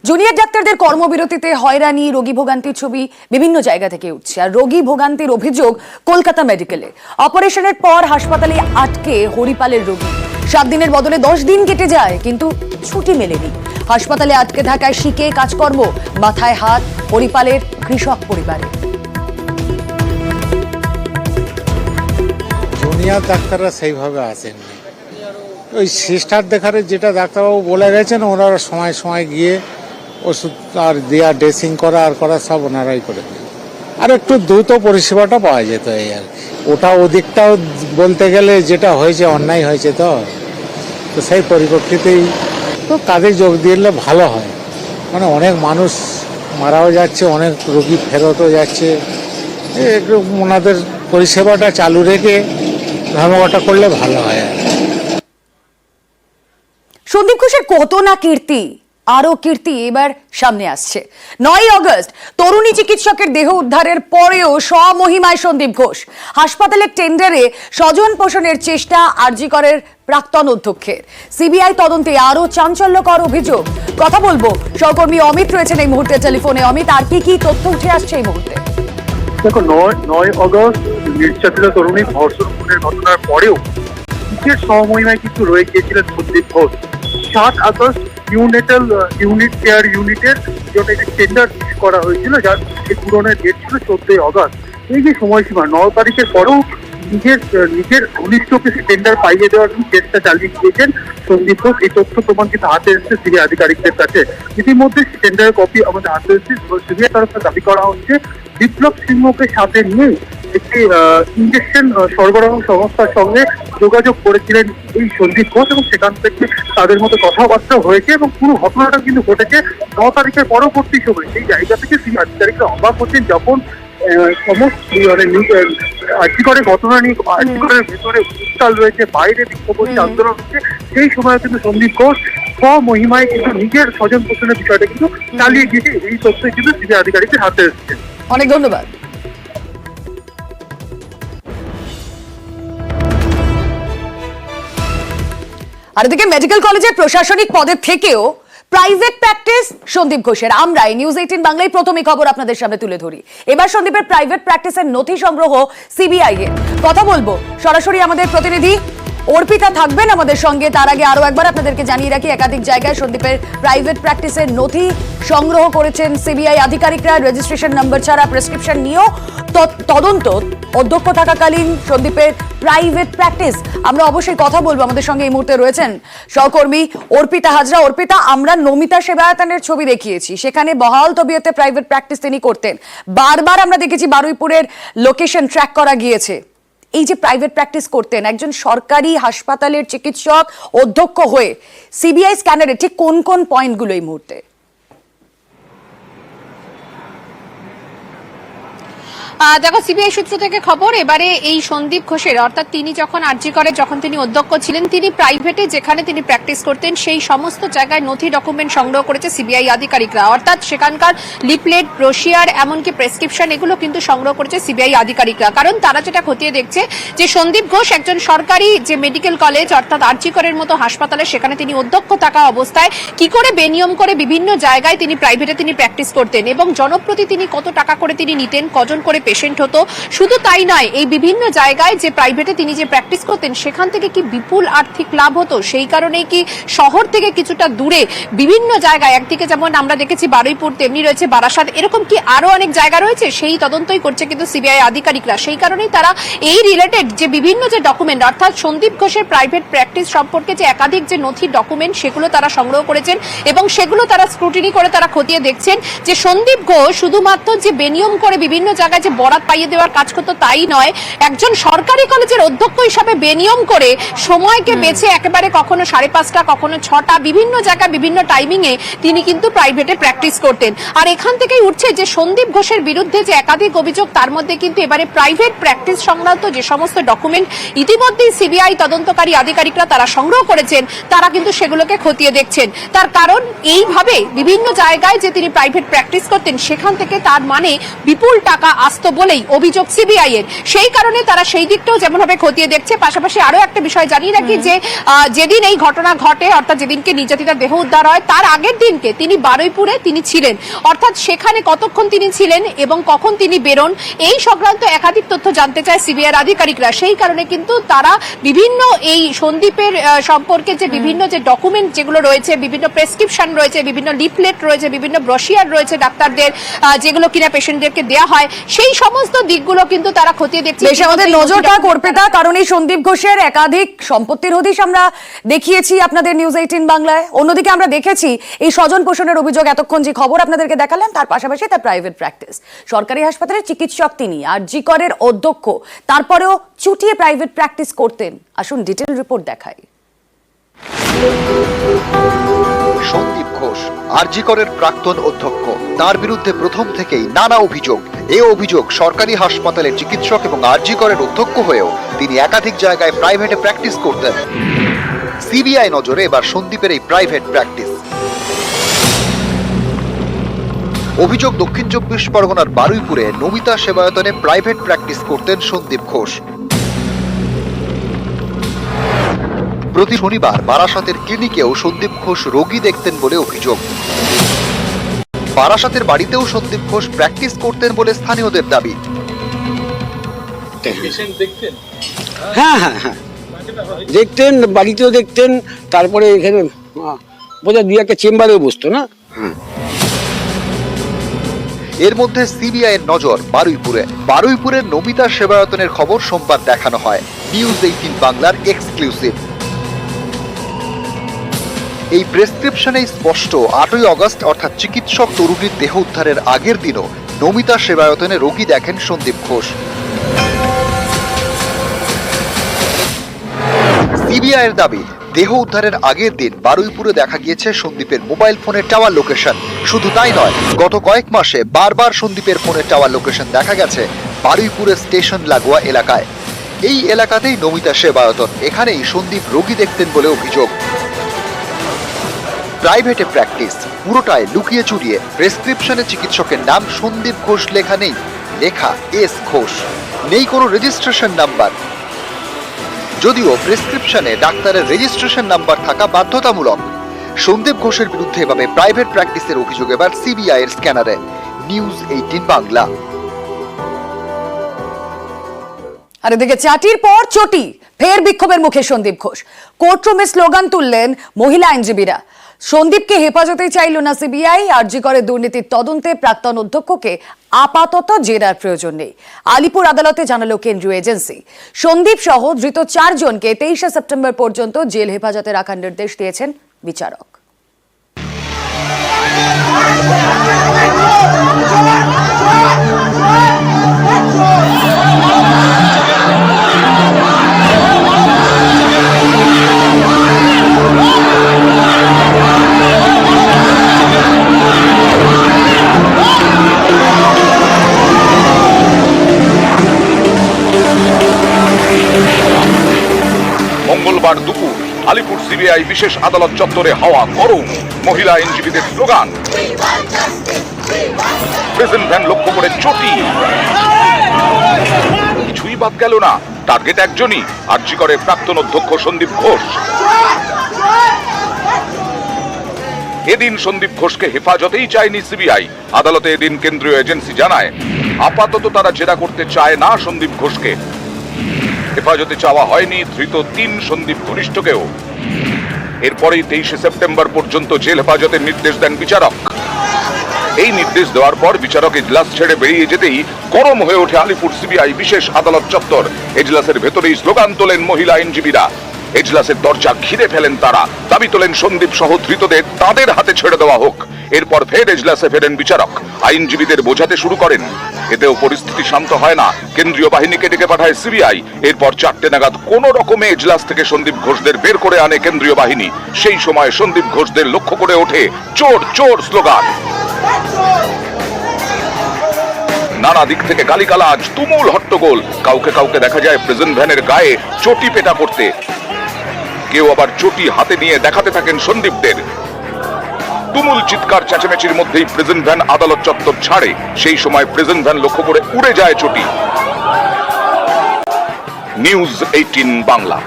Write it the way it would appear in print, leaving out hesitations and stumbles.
Junior ডাক্তারদের কর্মবিরতিতে হয়রানি, রোগী ভোগান্তির ছবি বিভিন্ন জায়গা থেকে উঠছে। আর রোগী ভোগান্তির অভিযোগ কলকাতা মেডিকেলে। অপারেশনের পর হাসপাতালে আটকে হরিপালের রোগী। 7 দিনের বদলে 10 দিন কেটে যায়, কিন্তু ছুটি মেলেনি। হাসপাতালে আটকে থাকায় শিখে কাজকর্ম, মাথায় হাত হরিপালের কৃষক পরিবারে। জুনিয়র ডাক্তাররা সেইভাবে আসেননি। ওই সিস্টার দেখারে যেটা ডাক্তারবাবু বলে গেছেন, ওনারা সময় সময় গিয়ে ওষুধ আর দেওয়া, ড্রেসিং করা আর করা সব ওনারাই করে দেন। আর একটু দ্রুত পরিষেবাটা পাওয়া যেত এই আর কি। ওটা ওদিকটাও বলতে গেলে যেটা হয়েছে অন্যায় হয়েছে, তো সেই পরিপ্রেক্ষিতেই তো কাজে যোগ দিলে ভালো হয়। মানে অনেক মানুষ মারাও যাচ্ছে, অনেক রোগী ফেরতও যাচ্ছে। একটু ওনাদের পরিষেবাটা চালু রেখে ধর্মঘটটা করলে ভালো হয়। সন্দীপ ঘোষের কত না কীর্তি, আরো কীর্তি এবার সামনে আসছে। 9 আগস্ট তরুণী চিকিৎসকের দেহ উদ্ধারের পরেও স্বমহিমায় সন্দীপ ঘোষ। হাসপাতালের টেন্ডারে স্বজন পোষণের চেষ্টা আরজি করের প্রাক্তন অধ্যক্ষের। সিবিআই তদন্তে আরো চাঞ্চল্যকর অভিযোগ। কথা বলবো, সহকর্মী অমিত রয়েছেন এই মুহূর্তে টেলিফোনে। অমিত, আর কি তথ্য উঠে আসছে এই মুহূর্তে? দেখো, 9 আগস্ট নির্যাতিত তরুণী ধর্ষণ খুনের ঘটনার পরেও নিজের সমমহিমায় কিন্তু রয়ে গিয়েছিলেন Sandip Ghosh. 7 August unit care ইউনিটের জন্য একটি টেন্ডার করা হয়েছিল, যার পূরণের ডেট ছিল 14 আগস্ট। এই যে সময়সীমা 9 তারিখের পরেও নিজের ঘনিষ্ঠকে টেন্ডার পাইয়ে দেওয়ার চেষ্টা চালিয়ে গিয়েছেন সন্দীপ ঘোষ। এই তথ্য প্রমাণ কিন্তু হাতে এসেছে সিবিআই আধিকারিকদের কাছে। ইতিমধ্যে টেন্ডারের কপি আমাদের হাতে এসেছে। সিবিআই তরফে দাবি করা হচ্ছে বিপ্লব সিংহকে সাথে নিয়ে একটি ইঞ্জেকশন সরবরাহ সংস্থার সঙ্গে যোগাযোগ করেছিলেন এই সন্দীপ ঘোষ, এবং সেখান থেকে তাদের মতো কথাবার্তা হয়েছে এবং পুরো ঘটনাটা কিন্তু ঘটেছে 9 তারিখের পরবর্তী সময়। সেই জায়গা থেকে সিবিআই আধিকারিকরা অবাক হচ্ছেন, যখন সমস্ত আর্থিকরের ঘটনা নিয়ে আর্থিকরের ভেতরে উত্তাল রয়েছে, বাইরে বিক্ষোভী আন্দোলন হচ্ছে, সেই সময় কিন্তু সন্দীপ ঘোষ স্বমহিমায় কিন্তু নিজের স্বজন পোষণের বিষয়টা কিন্তু চালিয়ে গিয়েছে। এই তথ্য কিন্তু সিবিআই আধিকারিকদের হাতে এসেছে। অনেক ধন্যবাদ। আর এদিকে মেডিকেল কলেজের প্রশাসনিক পদের থেকেও প্রাইভেট প্র্যাকটিস সন্দীপ ঘোষের। আমরা নিউজ 18 বাংলায় প্রথমে খবর আপনাদের সামনে তুলে ধরি। এবার সন্দীপের প্রাইভেট প্র্যাকটিসের নথি সংগ্রহ সিবিআই এর। কথা বলবো সরাসরি আমাদের প্রতিনিধি অর্পিতা থাকবেন আমাদের সঙ্গে। তার আগে আরো একবার আপনাদেরকে জানিয়ে রাখি, একাধিক জায়গায় সন্দীপের প্রাইভেট প্র্যাকটিসের নথি সংগ্রহ করেছেন সিবিআই আধিকারিকরা। রেজিস্ট্রেশন নাম্বার ছাড়া প্রেসক্রিপশন নিয়েও তদন্ত অধ্যক্ষ থাকাকালীন সন্দীপের প্রাইভেট প্র্যাকটিস। আমরা অবশ্যই কথা বলবো। আমাদের সঙ্গে এই মুহূর্তে রয়েছেন সহকর্মী অর্পিতা হাজরা। অর্পিতা, আমরা নমিতা সেবায়তনের ছবি দেখিয়েছি, সেখানে বহাল তবিয়তে প্রাইভেট প্র্যাকটিস তিনি করতেন। বারবার আমরা দেখেছি বারুইপুরের লোকেশন ট্র্যাক করা গিয়েছে। এই যে প্রাইভেট প্র্যাকটিস করতেন একজন সরকারি হাসপাতালের চিকিৎসক অধ্যক্ষ হয়ে, সিবিআই স্ক্যানারে ঠিক কোন কোন পয়েন্টগুলো এই মুহূর্তে? দেখো, সিবিআই সূত্র থেকে খবর, এবারে এই সন্দীপ ঘোষের, অর্থাৎ তিনি যখন আরজি করে যখন তিনি অধ্যক্ষ ছিলেন, তিনি প্রাইভেটে যেখানে তিনি প্র্যাকটিস করতেন সেই সমস্ত জায়গায় নথি ডকুমেন্ট সংগ্রহ করেছে সিবিআই আধিকারিকরা। অর্থাৎ সেখানকার লিফলেট, ব্রোশিয়ার, এমনকি প্রেসক্রিপশন, এগুলো কিন্তু সংগ্রহ করেছে সিবিআই আধিকারিকরা। কারণ তারা যেটা খতিয়ে দেখছে যে সন্দীপ ঘোষ একজন সরকারি যে মেডিকেল কলেজ অর্থাৎ আরজি করের মতো হাসপাতালে, সেখানে তিনি অধ্যক্ষ থাকা অবস্থায় কি করে বেনিয়ম করে বিভিন্ন জায়গায় তিনি প্রাইভেটে তিনি প্র্যাকটিস করতেন, এবং জনপ্রতি তিনি কত টাকা করে তিনি নিতেন, কজন করে পেশেন্ট হতো। শুধু তাই নয়, এই বিভিন্ন জায়গায় যে প্রাইভেটে তিনি যে প্র্যাকটিস করতেন সেখান থেকে কি বিপুল আর্থিক লাভ হতো, সেই কারণেই কি শহর থেকে কিছুটা দূরে বিভিন্ন জায়গায়, একদিকে যেমন আমরা দেখেছি বারুইপুর, তেমনি রয়েছে বারাসাত, এরকম কি আরো অনেক জায়গা রয়েছে, সেই তদন্তই করছে কিন্তু সিবিআই আধিকারিকরা। সেই কারণেই তারা এই রিলেটেড যে বিভিন্ন যে ডকুমেন্ট, অর্থাৎ সন্দীপ ঘোষের প্রাইভেট প্র্যাকটিস সম্পর্কে যে একাধিক যে নথি ডকুমেন্ট, সেগুলো তারা সংগ্রহ করেছেন এবং সেগুলো তারা স্ক্রুটিনি করে তারা খতিয়ে দেখছেন যে সন্দীপ ঘোষ শুধুমাত্র যে বেনিয়ম করে বিভিন্ন জায়গায় যে বরাত পাইয়ে দেওয়ার কাজ করতো তাই নয়, একজন সরকারি কলেজের অধ্যক্ষ হিসাবে বেনিয়ম করে সময়কে বেছে একেবারে কখনো 5:30, কখনো 6টা, বিভিন্ন জায়গায় বিভিন্ন টাইমিং এ তিনি কিন্তু প্রাইভেটে প্র্যাকটিস করতেন। আর এখান থেকেই উঠছে যে সন্দীপ ঘোষের বিরুদ্ধে যে একাধিক অভিযোগ, তার মধ্যে কিন্তু এবারে প্রাইভেট প্র্যাকটিস সংক্রান্ত যে সমস্ত ডকুমেন্ট ইতিমধ্যেই সিবিআই তদন্তকারী আধিকারিকরা তারা সংগ্রহ করেছেন, তারা কিন্তু সেগুলোকে খতিয়ে দেখছেন। তার কারণ এইভাবে বিভিন্ন জায়গায় যে তিনি প্রাইভেট প্র্যাকটিস করতেন, সেখান থেকে তার মানে বিপুল টাকা আসত বিশ্বস্ত বলেই অভিযোগ সিবিআই এর। সেই কারণে তারা সেই দিকটাও যেমনভাবে খতিয়ে দেখছে। পাশাপাশি আরো একটা বিষয় জানিয়ে রাখি যে যেদিন এই ঘটনা ঘটে, অর্থাৎ যেদিনকে নির্যাতিতার দেহ উদ্ধার হয়, তার আগের দিনকে তিনি বারুইপুরে তিনি ছিলেন, অর্থাৎ সেখানে কতক্ষণ তিনি ছিলেন এবং কখন তিনি বেরোন, এই সংক্রান্ত একাধিক তথ্য জানতে চায় সিবিআই আধিকারিকরা। সেই কারণে কিন্তু তারা বিভিন্ন এই সন্দীপের সম্পর্কে যে বিভিন্ন যে ডকুমেন্ট যেগুলো রয়েছে, বিভিন্ন প্রেসক্রিপশন রয়েছে, বিভিন্ন লিফলেট রয়েছে, বিভিন্ন ব্রোশিয়ার রয়েছে ডাক্তারদের, যেগুলো কিনা পেশেন্টদেরকে দেওয়া হয়, সেই সমস্ত দিকগুলো কিন্তু তারা খতিয়ে দেখছে। বেশ আমাদের নজর থাক অর্পিতা, কারণ এই সন্দীপ ঘোষের একাধিক সম্পত্তির হদিশ আমরা দেখিয়েছি আপনাদের নিউজ 18 বাংলায়। অন্যদিকে আমরা দেখেছি এই স্বজন পোষণের অভিযোগ, এতক্ষণ যে খবর আপনাদেরকে দেখালাম তার পাশাপাশি তার প্রাইভেট প্র্যাকটিস। সরকারি হাসপাতালের চিকিৎসক তিনি, আরজি করের অধ্যক্ষ, তারপরেও চুটিয়ে প্রাইভেট প্র্যাকটিস করতেন। আসুন ডিটেল রিপোর্ট দেখাই। সন্দীপ ঘোষ আরজি করের প্রাক্তন অধ্যক্ষ। তার বিরুদ্ধে প্রথম থেকেই নানা অভিযোগ। এই অভিযোগ সরকারি হাসপাতালের চিকিৎসক এবং আরজি করের অধ্যক্ষ হয়েও তিনি একাধিক জায়গায় প্রাইভেটে প্র্যাকটিস করতেন। সিবিআই নজরে এবার সন্দীপের এই প্রাইভেট প্র্যাকটিস। অভিযোগ দক্ষিণ 24 পরগনার বারুইপুরে নমিতা সেবায়তনে প্রাইভেট প্র্যাকটিস করতেন সন্দীপ ঘোষ। প্রতি শনিবার বারাসাতের ক্লিনিকেও সন্দীপ ঘোষ রোগী দেখতেন বলে অভিযোগ। বারাসাতের বাড়িতেও সন্দীপ ঘোষ প্র্যাকটিস করতেন বলে স্থানীয়দের দাবি। হ্যাঁ হ্যাঁ হ্যাঁ দেখতেন, বাড়িতেও দেখতেন, তারপরে এখানে বোধহয় দুই একটা চেম্বারেও বসতো না। এর মধ্যে সিবিআই এর নজর বারুইপুরের নমিতা সেবায়তনের খবর সোমবার দেখানো হয় নিউজ 18 বাংলার এক্সক্লুসিভ। এই প্রেসক্রিপশনে স্পষ্ট 8ই আগস্ট অর্থাৎ চিকিৎসক তরুণীর দেহ উদ্ধারের আগের দিনও নমিতা সেবায়তনে রোগী দেখেন সন্দীপ ঘোষ। সিবিআই এর দাবি, দেহ উদ্ধারের আগের দিন বারুইপুরে দেখা গিয়েছে সন্দীপের মোবাইল ফোনের টাওয়ার লোকেশন। শুধু তাই নয়, গত কয়েক মাসে বারবার সন্দীপের ফোনের টাওয়ার লোকেশন দেখা গেছে বারুইপুরের স্টেশন লাগোয়া এলাকায়। এই এলাকাতেই নমিতা সেবায়তন, এখানেই সন্দীপ রোগী দেখতেন বলে অভিযোগ। প্রাইভেটে প্র্যাকটিস, পুরোটাই লুকিয়ে চুরিয়ে। প্রেসক্রিপশনে চিকিৎসকের নাম সন্দীপ ঘোষ লেখা নেই, লেখা এস ঘোষ। নেই কোনো রেজিস্ট্রেশন নাম্বার, যদিও প্রেসক্রিপশনে ডাক্তারের রেজিস্ট্রেশন নাম্বার থাকা বাধ্যতামূলক। সন্দীপ ঘোষের বিরুদ্ধে এভাবে প্রাইভেট প্র্যাকটিসের অভিযোগ এবার সিবিআই এর স্ক্যানারে। নিউজ 18 বাংলা। আর এদিকে চাটির পর চটি, ফের বিক্ষোভের মুখে সন্দীপ ঘোষ। কোর্টরুমে স্লোগান তুললেন মহিলা আইনজীবীরা। সন্দীপকে হেফাজতে চাইল না সিবিআই। আরজি করে দুর্নীতির তদন্তে প্রাক্তন অধ্যক্ষকে আপাতত জেরার প্রয়োজন নেই, আলিপুর আদালতে জানালো কেন্দ্রীয় এজেন্সি। সন্দীপ সহ ধৃত 4 জনকে 23 সেপ্টেম্বর পর্যন্ত জেল হেফাজতে রাখার নির্দেশ দিয়েছেন বিচারক। মঙ্গলবার দুপুর আলিপুর সিবিআই বিশেষ আদালত চত্বরে হাওয়া গরম। মহিলা আইনজীবীদের স্লোগান, প্রিজন ভ্যান লক্ষ্য করে চটি। কিছুই বাদ গেল না, টার্গেট একজনই, আরজি করে প্রাক্তন অধ্যক্ষ সন্দীপ ঘোষ। এদিন সন্দীপ ঘোষকে হেফাজতেই চায়নি সিবিআই। আদালতে এদিন কেন্দ্রীয় এজেন্সি জানায়, আপাতত তারা জেরা করতে চায় না সন্দীপ ঘোষকে। হেফাজতে চাওয়া হয়নি ধৃত 3 সন্দীপ ঘনিষ্ঠকেও। এরপরেই 23 সেপ্টেম্বর পর্যন্ত জেল হেফাজতের নির্দেশ দেন বিচারক। এই নির্দেশ দেওয়ার পর বিচারক এজলাস ছেড়ে বেরিয়ে যেতেই গরম হয়ে ওঠে আলিপুর সিবিআই বিশেষ আদালত চত্বর। এজলাসের ভেতরেই স্লোগান তোলেন মহিলা আইনজীবীরা। এজলাসের দরজা ঘিরে ফেলেন তারা। দাবি তোলেন সন্দীপ সহ ধৃতদের তাদের হাতে ছেড়ে দেওয়া হোক। এরপর ফের এজলাসে ফেরেন বিচারক, আইনজীবীদের বোঝাতে শুরু করেন। এতেও পরিস্থিতি শান্ত হয় না, কেন্দ্রীয় বাহিনীকে ডেকে পাঠায় সিবিআই। এরপর 4টে নাগাদ কোন রকমে এজলাস থেকে সন্দীপ ঘোষদের বের করে আনে কেন্দ্রীয় বাহিনী। সেই সময় সন্দীপ ঘোষদের লক্ষ্য করে ওঠে চোর চোর স্লোগান। নানা দিক থেকে গালিগালাজ, তুমুল হট্টগোল। কাউকে কাউকে দেখা যায় প্রিজন ভ্যানের গায়ে চটি পেটা করতে। কেউ আবার চটি হাতে নিয়ে দেখাতে থাকেন সন্দীপদের। তুমুল চিৎকার চেঁচামেচির মধ্যেই প্রেজেন্ট ভ্যান আদালত চত্বর ছাড়ে। সেই সময় প্রেজেন্ট ভ্যান লক্ষ্য করে উড়ে যায় চটি। নিউজ 18 বাংলা।